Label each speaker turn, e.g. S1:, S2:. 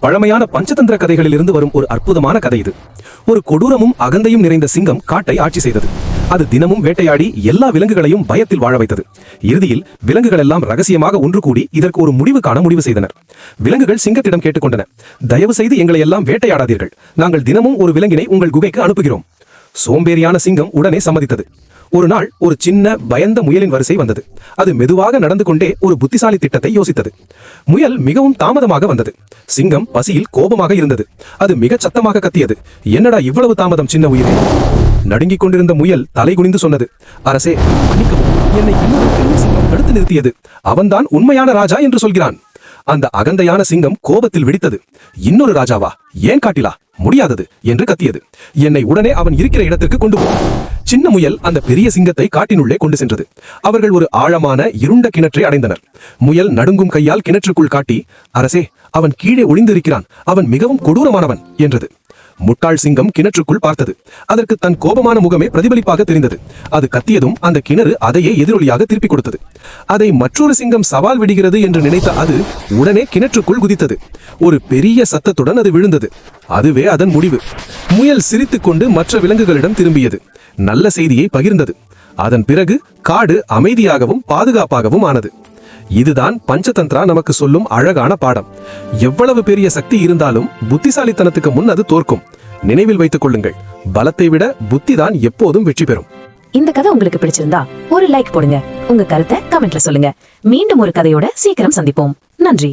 S1: பழமையான பஞ்சதந்திர கதைகளிலிருந்து வரும் ஒரு அற்புதமான கதை இது. ஒரு கொடூரமும் அகந்தையும் நிறைந்த சிங்கம் காட்டை ஆட்சி செய்தது. அது தினமும் வேட்டையாடி எல்லா விலங்குகளையும் பயத்தில் வாழ வைத்தது. இறுதியில் விலங்குகள் எல்லாம் ரகசியமாக ஒன்று கூடி இதற்கு ஒரு முடிவு காண முடிவு செய்தனர். விலங்குகள் சிங்கத்திடம் கேட்டுக்கொண்டன, தயவு செய்து எங்களை எல்லாம் வேட்டையாடாதீர்கள், நாங்கள் தினமும் ஒரு விலங்கினை உங்கள் குகைக்கு அனுப்புகிறோம். சோம்பேறியான சிங்கம் உடனே சம்மதித்தது. ஒரு நாள் ஒரு சின்ன பயந்த முயலின் வரிசை வந்தது. அது மெதுவாக நடந்து கொண்டே ஒரு புத்திசாலி திட்டத்தை யோசித்தது. முயல் மிகவும் தாமதமாக வந்தது. சிங்கம் பசியில் கோபமாக இருந்தது. அது மிகச் சத்தமாக கத்தியது, என்னடா இவ்வளவு தாமதம் சின்ன உயிரே? நடுங்கிக் கொண்டிருந்த முயல் தலை குனிந்து சொன்னது, அரசே மன்னிக்கவும், என்னை இன்னொரு பெரிய சிங்கம் தடுத்து நிறுத்தியது. அவன்தான் உண்மையான ராஜா என்று சொல்கிறான். அந்த அகந்தையான சிங்கம் கோபத்தில் வெடித்தது. இன்னொரு ராஜாவா? ஏன் காட்டிலா? முடியாதது என்று கத்தியது. என்னை உடனே அவன் இருக்கிற இடத்திற்கு கொண்டு போ. சின்ன முயல் அந்த பெரிய சிங்கத்தை காட்டினுள்ளே கொண்டு சென்றது. அவர்கள் ஒரு ஆழமான இருண்ட கிணற்றை அடைந்தனர். முயல் நடுங்கும் கையால் கிணற்றுக்குள் காட்டி, அரசே, அவன் கீழே ஒளிந்திருக்கிறான், அவன் மிகவும் கொடூரமானவன் என்றது. முட்டாள் சிங்கம் கிணற்றுக்குள் பார்த்தது. அதற்கு தன் கோபமான முகமே பிரதிபலிப்பாக தெரிந்தது. அது கத்தியதும் அந்த கிணறு அதையே எதிரொலியாக திருப்பிக் கொடுத்தது. அதை மற்றொரு சிங்கம் சவால் விடுகிறது என்று நினைத்த அது உடனே கிணற்றுக்குள் குதித்தது. ஒரு பெரிய சத்தத்துடன் அது விழுந்தது. அதுவே அதன் முடிவு. முயல் சிரித்துக் கொண்டு மற்ற விலங்குகளிடம் திரும்பியது. நல்ல செய்தியை பகிர்ந்தது. அதன் பிறகு காடு அமைதியாகவும் பாதுகாப்பாகவும் ஆனது. இதுதான் பஞ்சதந்திரா நமக்கு சொல்லும் அழகான பாடம். எவ்வளவு பெரிய சக்தி இருந்தாலும் புத்திசாலித்தனத்துக்கு முன் அது தோற்கும். நினைவில் வைத்துக் கொள்ளுங்கள், பலத்தை விட புத்தி தான் எப்போதும் வெற்றி பெறும்.
S2: இந்த கதை உங்களுக்கு பிடிச்சிருந்தா ஒரு லைக் போடுங்க. உங்க கருத்தை கமெண்ட்ல சொல்லுங்க. மீண்டும் ஒரு கதையோட சீக்கிரம் சந்திப்போம். நன்றி.